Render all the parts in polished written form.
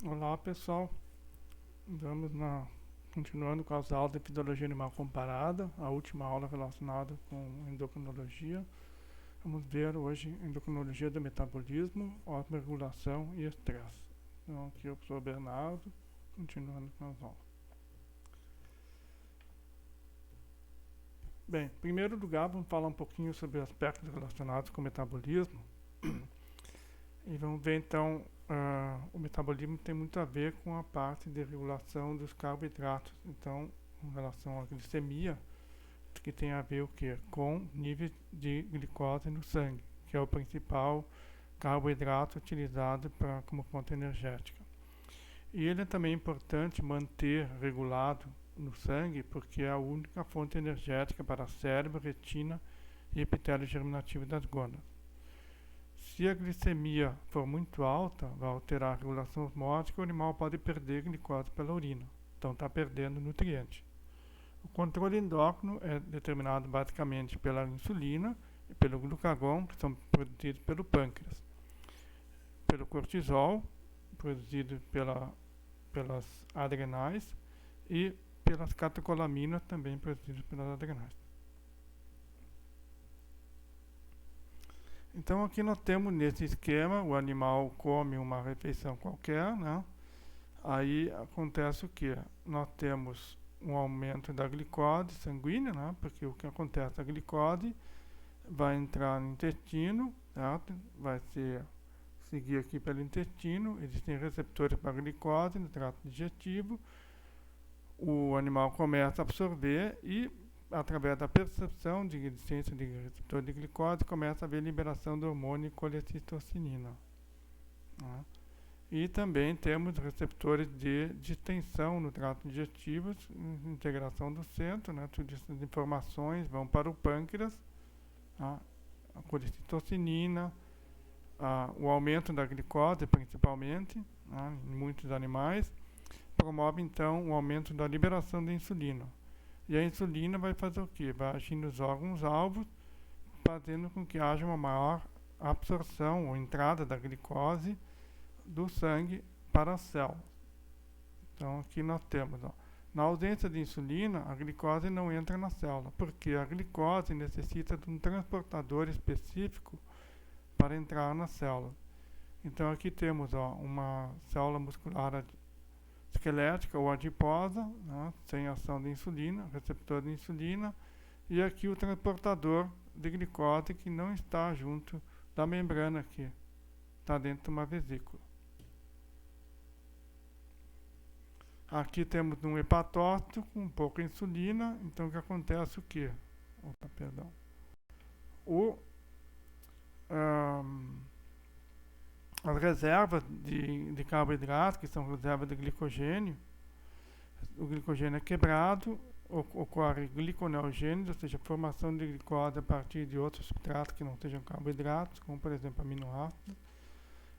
Olá pessoal, vamos continuando com as aulas de fisiologia animal comparada, a última aula relacionada com endocrinologia. Vamos ver hoje endocrinologia do metabolismo, osmorregulação e estresse. Então aqui é o professor Bernardo, continuando com as aulas. Bem, em primeiro lugar vamos falar um pouquinho sobre aspectos relacionados com o metabolismo. E vamos ver então, o metabolismo tem muito a ver com a parte de regulação dos carboidratos. Então, em relação à glicemia, que tem a ver o quê? Com nível de glicose no sangue, que é o principal carboidrato utilizado como fonte energética. E ele é também importante manter regulado no sangue, porque é a única fonte energética para cérebro, retina e epitélio germinativo das gônadas. Se a glicemia for muito alta, vai alterar a regulação osmótica, o animal pode perder glicose pela urina. Então está perdendo nutriente. O controle endócrino é determinado basicamente pela insulina e pelo glucagon, que são produzidos pelo pâncreas. Pelo cortisol, produzido pelas adrenais, e pelas catecolaminas, também produzidas pelas adrenais. Então aqui nós temos nesse esquema, o animal come uma refeição qualquer, né? Aí acontece o que? Nós temos um aumento da glicose sanguínea, né? Porque o que acontece? A glicose vai entrar no intestino, certo? Vai seguir aqui pelo intestino, existem receptores para glicose no trato digestivo, o animal começa a absorver e através da percepção de existência de receptor de glicose, começa a haver liberação do hormônio colecistocinina. Né? E também temos receptores de distensão no trato digestivo, integração do centro, né? Todas essas informações vão para o pâncreas, a colecistocinina, o aumento da glicose principalmente, né? Em muitos animais, promove então o aumento da liberação da insulina. E a insulina vai fazer o quê? Vai agir nos órgãos-alvos, fazendo com que haja uma maior absorção ou entrada da glicose do sangue para as células. Então aqui nós temos, na ausência de insulina, a glicose não entra na célula, porque a glicose necessita de um transportador específico para entrar na célula. Então aqui temos uma célula muscular esquelética ou adiposa, né, sem ação de insulina, receptor de insulina, e aqui o transportador de glicose que não está junto da membrana aqui, está dentro de uma vesícula. Aqui temos um hepatócito com pouca insulina, então o que acontece o quê? As reservas de carboidrato, que são reservas de glicogênio, o glicogênio é quebrado, ocorre gliconeogênese, ou seja, formação de glicose a partir de outros substratos que não sejam carboidratos, como por exemplo aminoácidos,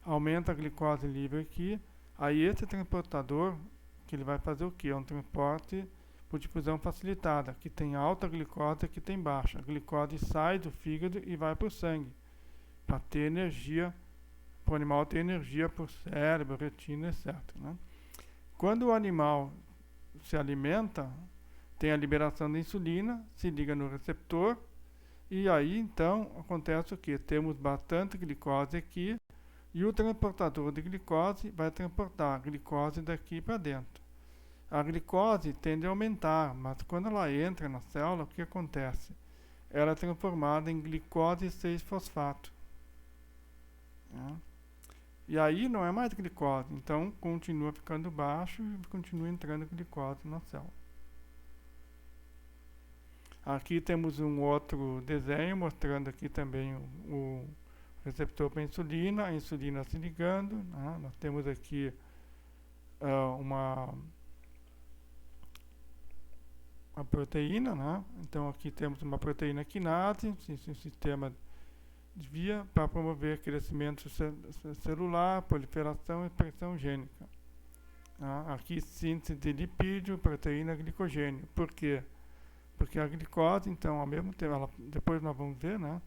aumenta a glicose livre aqui, aí esse transportador, que ele vai fazer o quê? É um transporte por difusão facilitada, que tem alta glicose e que tem baixa. A glicose sai do fígado e vai para o sangue, para ter energia, para o animal ter energia para o cérebro, retina, etc. Né? Quando o animal se alimenta, tem a liberação da insulina, se liga no receptor, e aí então acontece o que? Temos bastante glicose aqui, e o transportador de glicose vai transportar a glicose daqui para dentro. A glicose tende a aumentar, mas quando ela entra na célula, o que acontece? Ela é transformada em glicose 6-fosfato. Né? E aí não é mais glicose, então continua ficando baixo e continua entrando glicose na célula. Aqui temos um outro desenho mostrando aqui também o receptor para a insulina se ligando. Né? Nós temos aqui uma proteína, né? Então aqui temos uma proteína quinase, um sistema via para promover crescimento celular, proliferação e expressão gênica. Aqui síntese de lipídio, proteína, glicogênio. Por quê? Porque a glicose, então, ao mesmo tempo, depois nós vamos ver, né?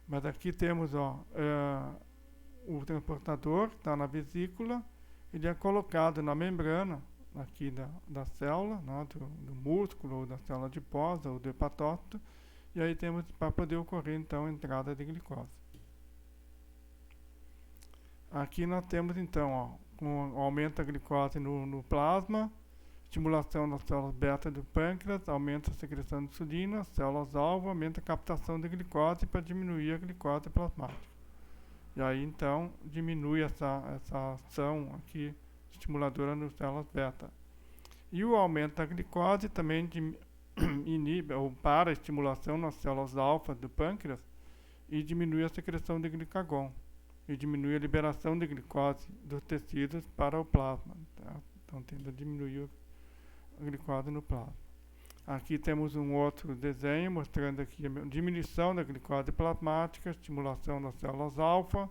Mas aqui temos o transportador, está na vesícula, ele é colocado na membrana aqui da célula, né, do músculo, ou da célula adiposa, ou do hepatócito, e aí temos para poder ocorrer então a entrada de glicose. Aqui nós temos então, ó, com aumento da glicose no plasma, estimulação das células beta do pâncreas, aumenta a secreção de insulina, células-alvo, aumenta a captação de glicose para diminuir a glicose plasmática. E aí então diminui essa ação aqui estimuladora nas células beta. E o aumento da glicose também inibe ou para a estimulação nas células alfa do pâncreas e diminui a secreção de glicagon e diminui a liberação de glicose dos tecidos para o plasma. Tá? Então tende a diminuir a glicose no plasma. Aqui temos um outro desenho mostrando aqui a diminuição da glicose plasmática, estimulação das células alfa,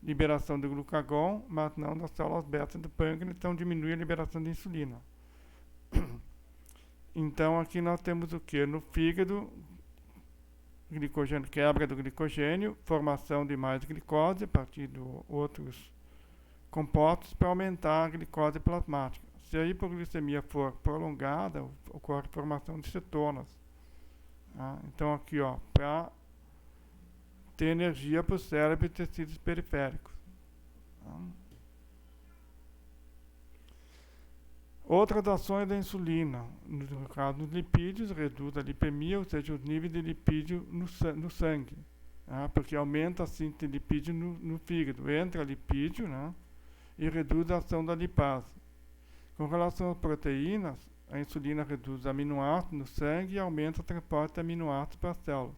liberação do glucagon, mas não das células beta do pâncreas, então diminui a liberação de insulina. Então aqui nós temos o que? No fígado, glicogênio, quebra do glicogênio, formação de mais glicose a partir de outros compostos para aumentar a glicose plasmática. Se a hipoglicemia for prolongada, ocorre formação de cetonas. Tá? Então aqui, ó, para ter energia para o cérebro e tecidos periféricos. Tá? Outras ações da insulina, no caso dos lipídios, reduz a lipemia, ou seja, os níveis de lipídio no sangue, tá? Porque aumenta a síntese de lipídio no fígado, entra lipídio, né? E reduz a ação da lipase. Com relação às proteínas, a insulina reduz aminoácidos no sangue e aumenta o transporte de aminoácidos para as células.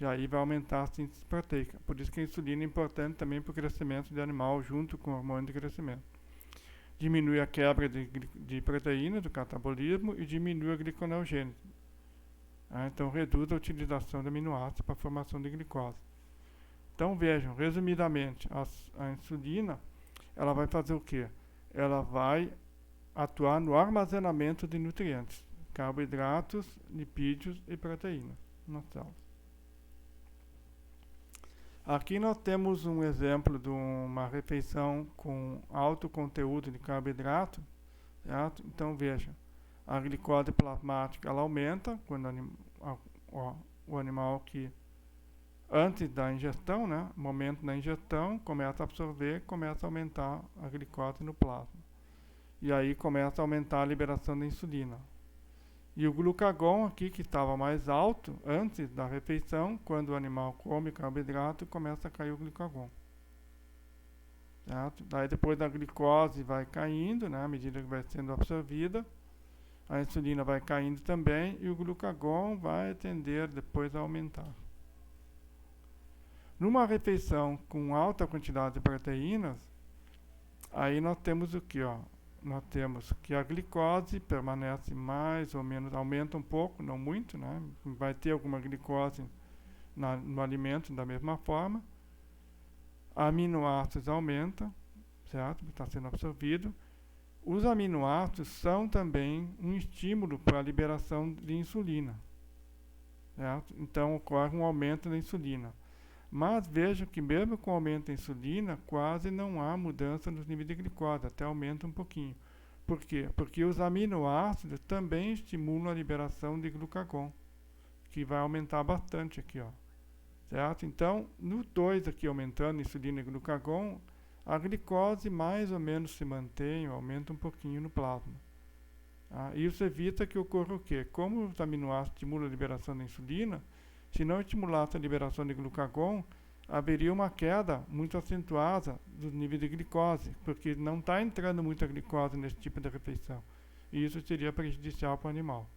E aí vai aumentar a síntese proteica. Por isso que a insulina é importante também para o crescimento do animal, junto com o hormônio de crescimento. Diminui a quebra de proteína do catabolismo e diminui a gliconeogênese. Então reduz a utilização de aminoácidos para a formação de glicose. Então vejam, resumidamente, a insulina, ela vai fazer o quê? Ela vai atuar no armazenamento de nutrientes, carboidratos, lipídios e proteínas nas células. Aqui nós temos um exemplo de uma refeição com alto conteúdo de carboidrato, certo? Então veja, a glicose plasmática ela aumenta quando o animal que antes da ingestão, né, momento da ingestão, começa a absorver, começa a aumentar a glicose no plasma. E aí começa a aumentar a liberação da insulina. E o glucagon aqui, que estava mais alto antes da refeição, quando o animal come carboidrato, começa a cair o glucagon. Certo? Daí depois da glicose vai caindo, né, à medida que vai sendo absorvida, a insulina vai caindo também e o glucagon vai tender depois a aumentar. Numa refeição com alta quantidade de proteínas, aí nós temos o que, ó? Nós temos que a glicose permanece mais ou menos, aumenta um pouco, não muito, né? Vai ter alguma glicose no alimento da mesma forma. Aminoácidos aumentam, certo? Está sendo absorvido. Os aminoácidos são também um estímulo para a liberação de insulina, certo? Então ocorre um aumento da insulina. Mas vejam que mesmo com o aumento da insulina, quase não há mudança nos níveis de glicose, até aumenta um pouquinho. Por quê? Porque os aminoácidos também estimulam a liberação de glucagon, que vai aumentar bastante aqui, ó. Certo? Então, no 2 aqui aumentando insulina e glucagon, a glicose mais ou menos se mantém, aumenta um pouquinho no plasma. Isso evita que ocorra o quê? Como os aminoácidos estimulam a liberação da insulina, se não estimulasse a liberação de glucagon, haveria uma queda muito acentuada dos níveis de glicose, porque não está entrando muita glicose nesse tipo de refeição. E isso seria prejudicial para o animal.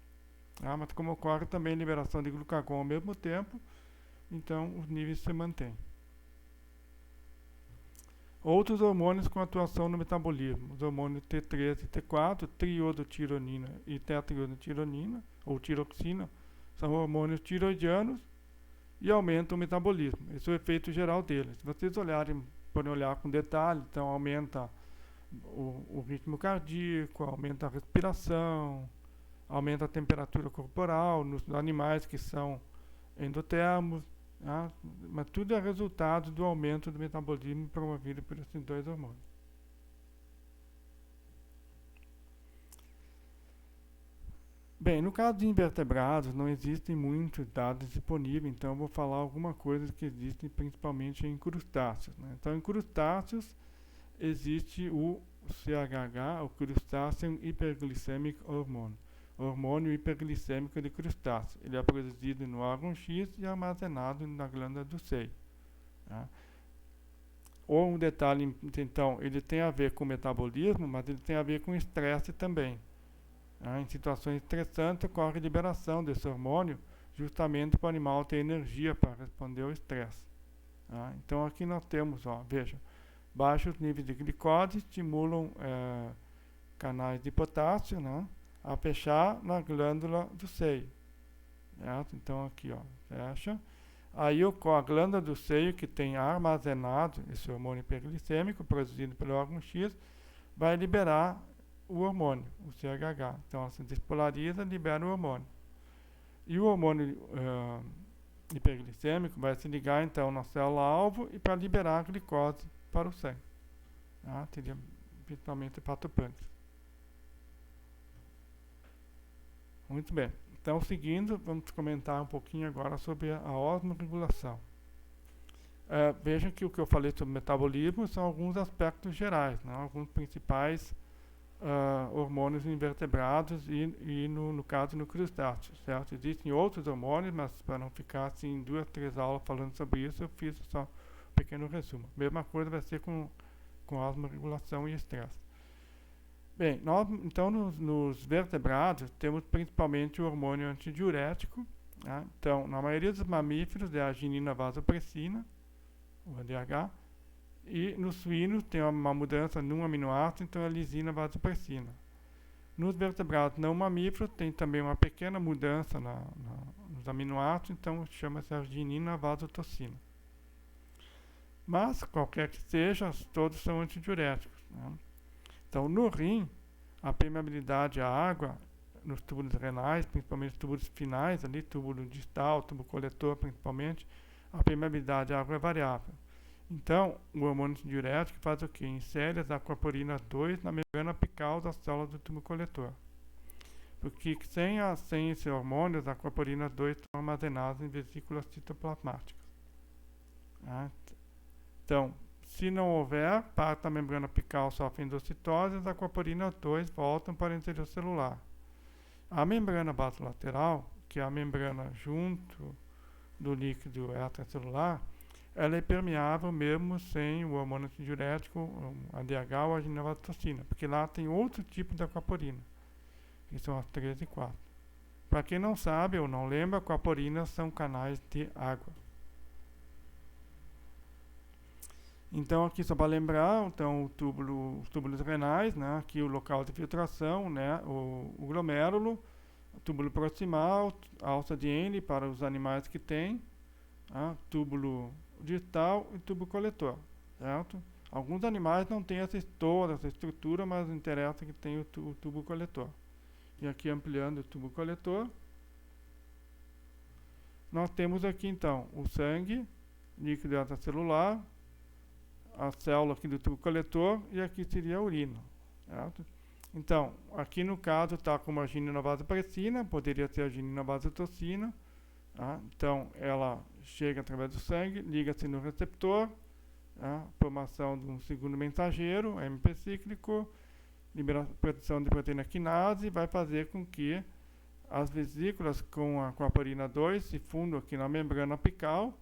Mas como ocorre também a liberação de glucagon ao mesmo tempo, então os níveis se mantêm. Outros hormônios com atuação no metabolismo, os hormônios T3 e T4, triodotironina e tetriodotironina, ou tiroxina, são hormônios tiroidianos e aumentam o metabolismo. Esse é o efeito geral deles. Se vocês podem olhar com detalhe, então aumenta o ritmo cardíaco, aumenta a respiração, aumenta a temperatura corporal nos animais que são endotermos, né? Mas tudo é resultado do aumento do metabolismo promovido por esses dois hormônios. Bem, no caso de invertebrados, não existem muitos dados disponíveis, então eu vou falar alguma coisa que existem principalmente em crustáceos, né? Então, em crustáceos existe o CHH, o Crustacean Hyperglycemic Hormone, hormônio hiperglicêmico de crustáceo. Ele é produzido no órgão X e armazenado na glândula do seio. Tá? Ou um detalhe, então, ele tem a ver com metabolismo, mas ele tem a ver com estresse também. Em situações estressantes, ocorre liberação desse hormônio justamente para o animal ter energia para responder ao estresse. Então aqui nós temos, veja, baixos níveis de glicose estimulam canais de potássio, né, a fechar na glândula do seio. Certo? Então aqui, fecha. Aí a glândula do seio, que tem armazenado esse hormônio hiperglicêmico produzido pelo órgão X, vai liberar o hormônio, o CHH. Então ela se despolariza e libera o hormônio. E o hormônio hiperglicêmico vai se ligar então na célula-alvo e para liberar a glicose para o sangue. Teria principalmente hepatopâncreas. Muito bem. Então, seguindo, vamos comentar um pouquinho agora sobre a osmorregulação. Vejam que o que eu falei sobre metabolismo são alguns aspectos gerais, né? Alguns principais hormônios em invertebrados e no caso no crustáceo, certo? Existem outros hormônios, mas para não ficar assim 2, 3 aulas falando sobre isso, eu fiz só um pequeno resumo. Mesma coisa vai ser com osmorregulação e estresse. Bem, nós então nos vertebrados temos principalmente o hormônio antidiurético. Né? Então, na maioria dos mamíferos é a arginina vasopressina, o ADH, e nos suínos tem uma mudança num aminoácido, então é a lisina vasopressina. Nos vertebrados não mamíferos tem também uma pequena mudança nos aminoácidos, então chama-se arginina vasotossina. Mas, qualquer que seja, todos são antidiuréticos. Né? Então, no rim, a permeabilidade à água, nos túbulos renais, principalmente os túbulos finais, ali, túbulo distal, túbulo coletor principalmente, a permeabilidade à água é variável. Então, o hormônio diurético faz o quê? Insere as aquaporina 2 na membrana apical das células do túbulo coletor. Porque sem esse hormônio, as aquaporina 2 estão armazenadas em vesículas citoplasmáticas. Então, se não houver, parte da membrana apical sofre endocitose, as aquaporina 2 voltam para o interior celular. A membrana basolateral, que é a membrana junto do líquido extracelular, ela é permeável mesmo sem o hormônio antidiurético, ADH ou a arginina, porque lá tem outro tipo de aquaporina, que são as 3 e 4. Para quem não sabe ou não lembra, aquaporinas são canais de água. Então aqui só para lembrar, então os túbulos renais, né, aqui o local de filtração, né, o glomérulo, o túbulo proximal, a alça de Henle para os animais que têm, túbulo distal e túbulo coletor, certo? Alguns animais não têm toda essa estrutura, mas interessa que tem o túbulo coletor. E aqui ampliando o túbulo coletor, nós temos aqui então o sangue, líquido extracelular, a célula aqui do tubo coletor e aqui seria a urina, certo? Então, aqui no caso está como arginina vasopressina, poderia ser arginina vasotossina, então ela chega através do sangue, liga-se no receptor, formação de um segundo mensageiro, MP cíclico, produção de proteína quinase, vai fazer com que as vesículas com a aquaporina 2 se fundam aqui na membrana apical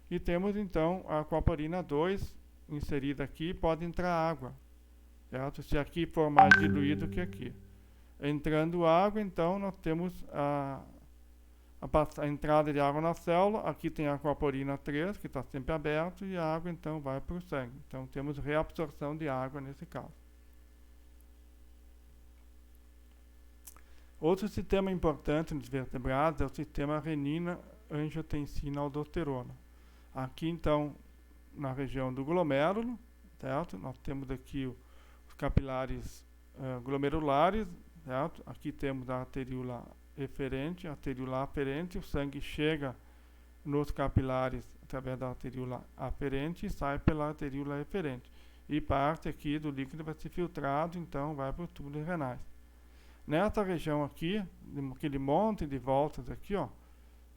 e temos então a aquaporina 2 inserida aqui, pode entrar água, certo? Se aqui for mais diluído que aqui. Entrando água, então nós temos a entrada de água na célula, aqui tem a aquaporina 3, que está sempre aberto, e a água então vai para o sangue. Então temos reabsorção de água nesse caso. Outro sistema importante nos vertebrados é o sistema renina-angiotensina-aldosterona. Aqui então, na região do glomérulo, certo? Nós temos aqui os capilares glomerulares, certo? Aqui temos a arteríola eferente, a arteríola aferente, o sangue chega nos capilares através da arteríola aferente e sai pela arteríola eferente. E parte aqui do líquido vai ser filtrado, então vai para os túbulos renais. Nessa região aqui, aquele monte de voltas aqui, ó,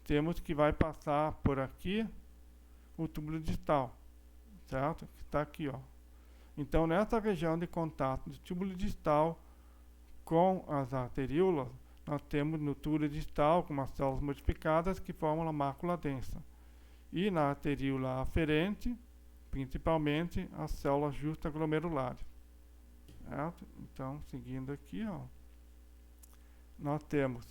temos que vai passar por aqui o túbulo distal, certo? Que está aqui, ó. Então, nessa região de contato do túbulo distal com as arteríolas, nós temos no túbulo distal com as células modificadas que formam a mácula densa. E na arteríola aferente, principalmente as células justaglomerulares. Certo? Então, seguindo aqui, ó, nós temos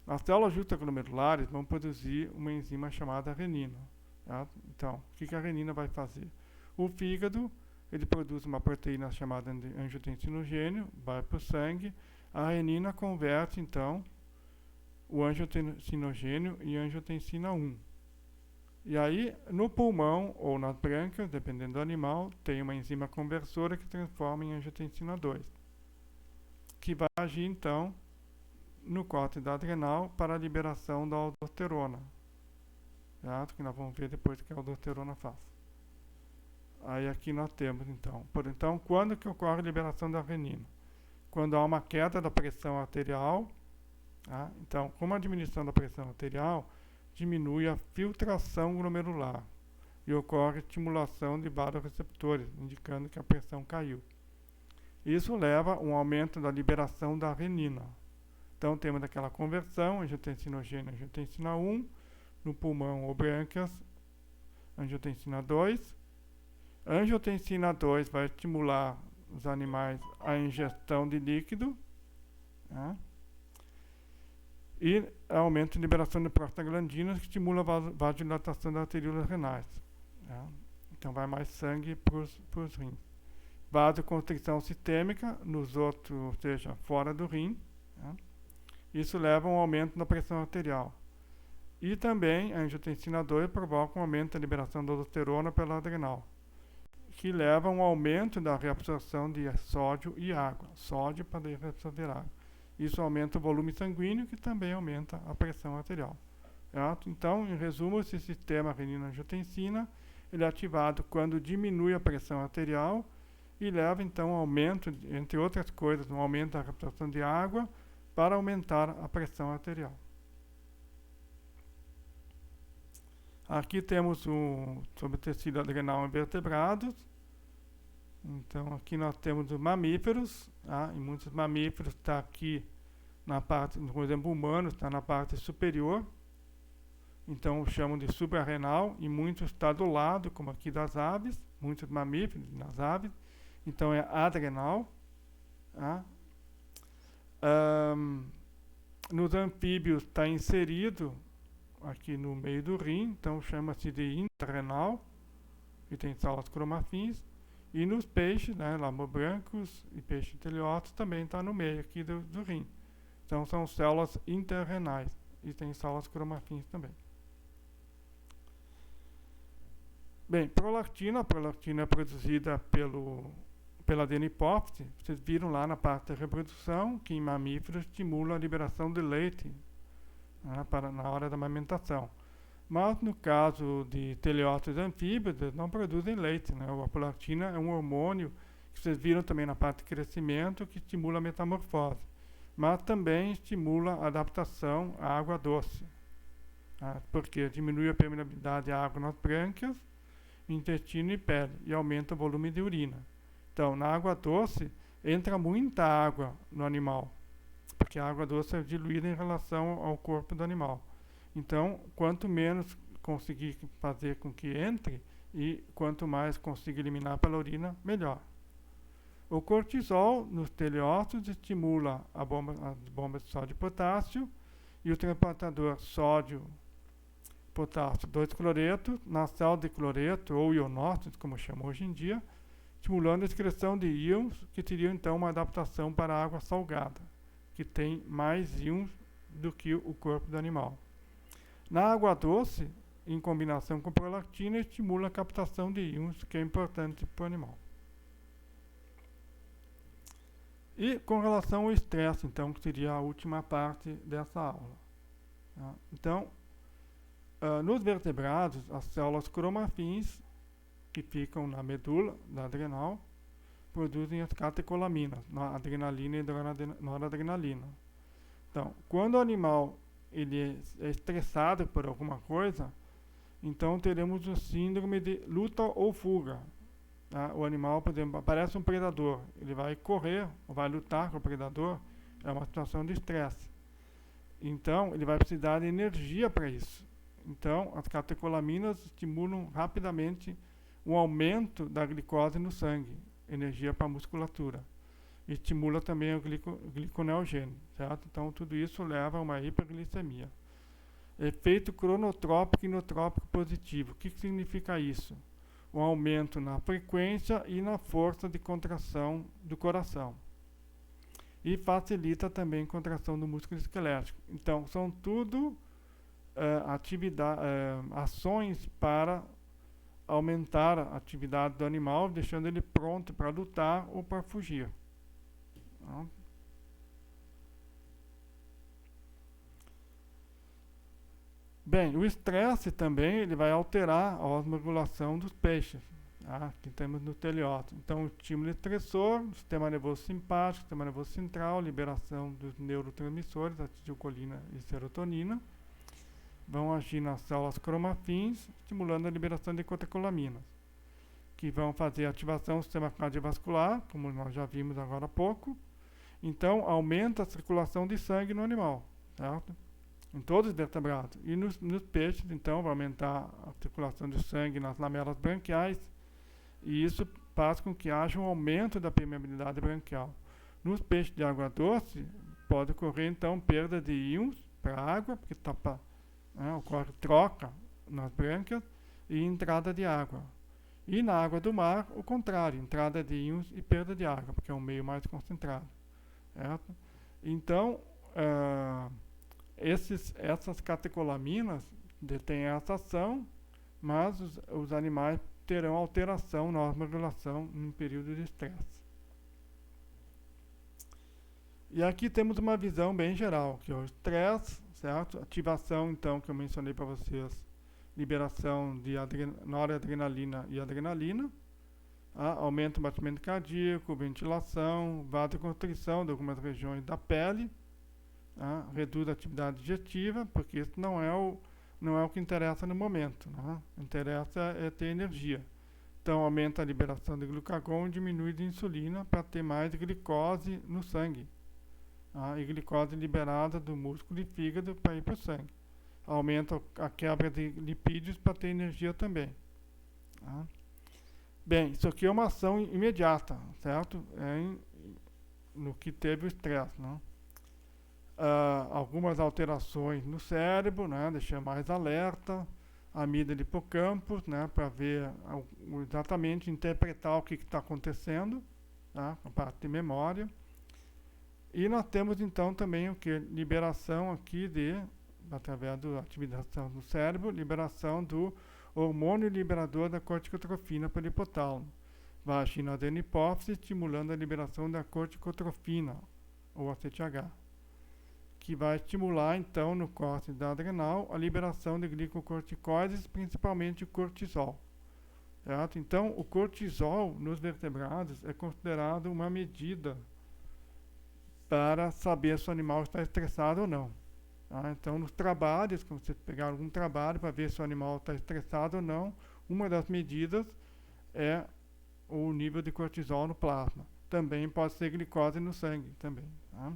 as células justaglomerulares vão produzir uma enzima chamada renina. Certo? Então, o que a renina vai fazer? O fígado, ele produz uma proteína chamada de angiotensinogênio, vai para o sangue, a renina converte, então, o angiotensinogênio em angiotensina 1. E aí, no pulmão ou nas brânquias, dependendo do animal, tem uma enzima conversora que transforma em angiotensina 2, que vai agir, então, no córtex adrenal para a liberação da aldosterona. Certo? Que nós vamos ver depois o que a aldosterona faz. Aí aqui nós temos, então. Então, quando que ocorre a liberação da renina? Quando há uma queda da pressão arterial. Tá? Então, como a diminuição da pressão arterial diminui a filtração glomerular e ocorre estimulação de vasoreceptores, indicando que a pressão caiu. Isso leva a um aumento da liberação da renina. Então, temos aquela conversão, angiotensinogênio, angiotensina 1, no pulmão ou brânquias, angiotensina 2. A angiotensina 2 vai estimular os animais a ingestão de líquido, né? E aumenta a liberação de prostaglandinas, que estimula a vasodilatação das arteríolas renais. Né? Então vai mais sangue para os rins. Vasoconstrição sistêmica nos outros, ou seja, fora do rim. Né? Isso leva a um aumento da pressão arterial. E também a angiotensina 2 provoca um aumento da liberação da aldosterona pela adrenal, que leva a um aumento da reabsorção de sódio e água. Sódio para reabsorver água. Isso aumenta o volume sanguíneo, que também aumenta a pressão arterial. Certo? Então, em resumo, esse sistema renina-angiotensina, ele é ativado quando diminui a pressão arterial e leva, então, ao aumento, entre outras coisas, um aumento da reabsorção de água para aumentar a pressão arterial. Aqui temos sobre o tecido adrenal em vertebrados. Então, aqui nós temos os mamíferos. Tá? Em muitos mamíferos está aqui na parte, por exemplo, humanos, está na parte superior. Então, chamam de suprarrenal. E muitos está do lado, como aqui das aves. Muitos mamíferos nas aves. Então, é adrenal. Tá? Nos anfíbios está inserido aqui no meio do rim. Então, chama-se de intrarrenal. E tem células cromafins. E nos peixes, né, lamobrancos e peixes teleóticos, também está no meio aqui do rim. Então, são células interrenais. E tem células cromafins também. Bem, prolactina. A prolactina é produzida pela adenipófise. Vocês viram lá na parte da reprodução que em mamíferos estimula a liberação de leite, né, na hora da amamentação. Mas no caso de teleócitos anfíbios, eles não produzem leite, né? A prolactina é um hormônio que vocês viram também na parte de crescimento, que estimula a metamorfose, mas também estimula a adaptação à água doce, né? Porque diminui a permeabilidade à água nas brânquias, intestino e pele, e aumenta o volume de urina. Então, na água doce, entra muita água no animal, porque a água doce é diluída em relação ao corpo do animal. Então, quanto menos conseguir fazer com que entre e quanto mais conseguir eliminar pela urina, melhor. O cortisol nos teleócitos estimula as bombas de sódio e potássio e o transportador sódio-potássio 2-cloreto na sal de cloreto ou ionócitos, como chama hoje em dia, estimulando a excreção de íons que teriam então uma adaptação para a água salgada, que tem mais íons do que o corpo do animal. Na água doce, em combinação com prolactina, estimula a captação de íons, que é importante para o animal. E com relação ao estresse, então, que seria a última parte dessa aula. Tá? Então, nos vertebrados, as células cromafins, que ficam na medula da adrenal, produzem as catecolaminas, a adrenalina e noradrenalina. Então, quando o animal ele é estressado por alguma coisa, então teremos o síndrome de luta ou fuga. Tá? O animal, por exemplo, aparece um predador, ele vai correr ou vai lutar com o predador, é uma situação de estresse. Então, ele vai precisar de energia para isso. Então, as catecolaminas estimulam rapidamente o aumento da glicose no sangue, energia para a musculatura. Estimula também o gliconeogênio, certo? Então, tudo isso leva a uma hiperglicemia. Efeito cronotrópico e inotrópico positivo. O que significa isso? Um aumento na frequência e na força de contração do coração. E facilita também a contração do músculo esquelético. Então, são tudo ações para aumentar a atividade do animal, deixando ele pronto para lutar ou para fugir. Tá? Bem, o estresse também ele vai alterar a osmorregulação dos peixes, tá? Que temos no teleótano. Então, o estímulo estressor, sistema nervoso simpático, sistema nervoso central, liberação dos neurotransmissores, acetilcolina e serotonina, vão agir nas células cromafins, estimulando a liberação de catecolaminas, que vão fazer a ativação do sistema cardiovascular, como nós já vimos agora há pouco. Então, aumenta a circulação de sangue no animal, certo? Em todos os vertebrados. E nos peixes, então, vai aumentar a circulação de sangue nas lamelas branquiais, e isso faz com que haja um aumento da permeabilidade branquial. Nos peixes de água doce, pode ocorrer, então, perda de íons para a água, porque ocorre troca nas brânquias e entrada de água. E na água do mar, o contrário, entrada de íons e perda de água, porque é um meio mais concentrado. Certo? Então, essas catecolaminas detêm essa ação, mas os animais terão alteração na osmorregulação em um período de estresse. E aqui temos uma visão bem geral, que é o estresse, certo? Ativação, então, que eu mencionei para vocês, liberação de noradrenalina e adrenalina, aumento do batimento cardíaco, ventilação, vasoconstrição de algumas regiões da pele, reduz a atividade digestiva, porque isso não é o que interessa no momento. O que interessa é ter energia. Então, aumenta a liberação de glucagon e diminui de insulina para ter mais glicose no sangue. E glicose liberada do músculo e fígado para ir para o sangue. Aumenta a quebra de lipídios para ter energia também. Bem, isso aqui é uma ação imediata, certo? No que teve o estresse, né? Algumas alterações no cérebro, né? Deixar mais alerta, amígdala e hipocampo, né? Para ver exatamente, interpretar o que está acontecendo, tá? A parte de memória. E nós temos então também o que? Liberação aqui através da ativação do cérebro, liberação do hormônio liberador da corticotrofina pelo hipotálamo. Vai agir na adenohipófise, estimulando a liberação da corticotrofina, ou ACTH, que vai estimular então no córtex da adrenal a liberação de glicocorticoides, principalmente o cortisol. Certo? Então, o cortisol nos vertebrados é considerado uma medida para saber se o animal está estressado ou não. Então, nos trabalhos, quando você pegar algum trabalho para ver se o animal está estressado ou não, uma das medidas é o nível de cortisol no plasma. Também pode ser glicose no sangue também. Tá?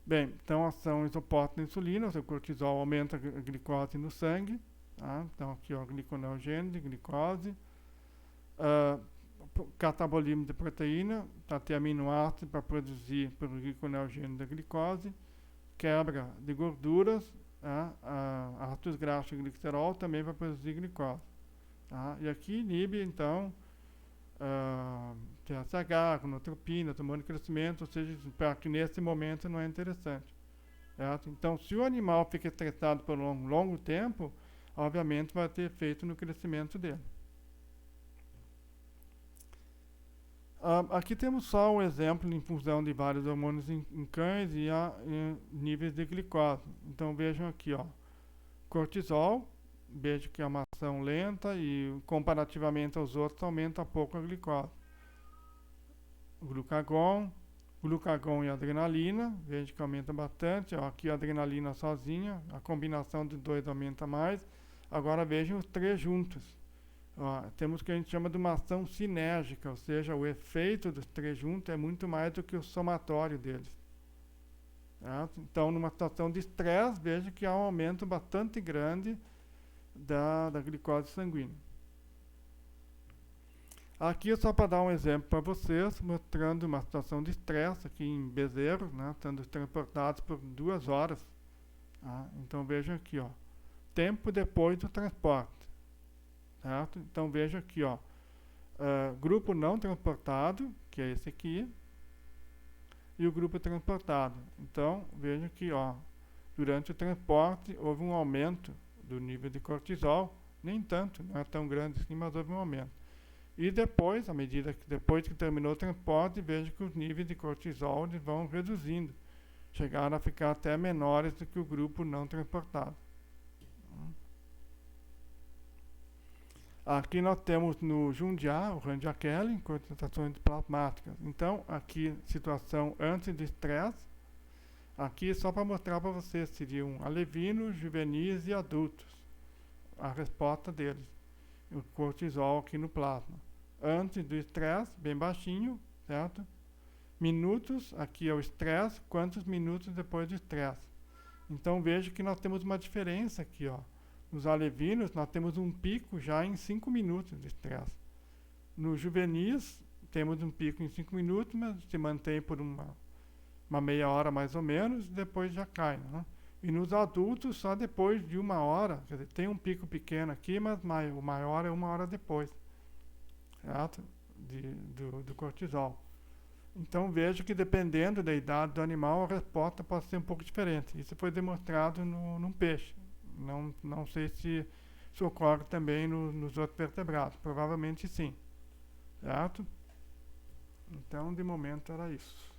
Bem, então ações opostas à insulina, o cortisol aumenta a glicose no sangue. Tá? Então, aqui ó, gliconeogênio de glicose. Catabolismo de proteína, para ter aminoácidos para produzir pelo gliconeogênio da glicose. Quebra de gorduras, ácidos graxos e glicerol também para produzir glicose. Tá? E aqui inibe, então, TSH, gonotropina, hormônio de crescimento, ou seja, para que nesse momento não é interessante. Certo? Então, se o animal fica estressado por um longo tempo, obviamente vai ter efeito no crescimento dele. Aqui temos só um exemplo de infusão de vários hormônios em cães e níveis de glicose. Então vejam aqui, ó, cortisol, vejo que é uma ação lenta e comparativamente aos outros aumenta pouco a glicose. glucagon, glucagon e adrenalina, veja que aumenta bastante. Ó, aqui a adrenalina sozinha, a combinação dos dois aumenta mais. Agora vejam os três juntos. Ó, temos o que a gente chama de uma ação sinérgica, ou seja, o efeito dos três juntos é muito mais do que o somatório deles. Certo? Então, numa situação de estresse, veja que há um aumento bastante grande da glicose sanguínea. Aqui é só para dar um exemplo para vocês, mostrando uma situação de estresse aqui em bezerros, né, sendo transportados por 2 horas. Tá? Então vejam aqui, ó, tempo depois do transporte. Certo? Então veja aqui, ó, grupo não transportado, que é esse aqui, e o grupo transportado. Então veja aqui, ó, durante o transporte houve um aumento do nível de cortisol, nem tanto, não é tão grande assim, mas houve um aumento. E depois, à medida que depois que terminou o transporte, veja que os níveis de cortisol vão reduzindo, chegaram a ficar até menores do que o grupo não transportado. Aqui nós temos no Jundiá, o Randiaquele, concentrações plasmáticas. Então, aqui, situação antes do estresse. Aqui, só para mostrar para vocês, seriam alevinos, juvenis e adultos. A resposta deles. O cortisol aqui no plasma. Antes do estresse, bem baixinho, certo? Minutos, aqui é o estresse, quantos minutos depois do estresse. Então, veja que nós temos uma diferença aqui, ó. Nos alevinos, nós temos um pico já em 5 minutos de estresse. Nos juvenis, temos um pico em 5 minutos, mas se mantém por uma meia hora mais ou menos, depois já cai. Né? E nos adultos, só depois de 1 hora. Quer dizer, tem um pico pequeno aqui, mas o maior é 1 hora depois. Certo? Do cortisol. Então veja que dependendo da idade do animal, a resposta pode ser um pouco diferente. Isso foi demonstrado num peixe. Não sei se isso ocorre também nos outros vertebrados. Provavelmente sim. Certo? Então, de momento, era isso.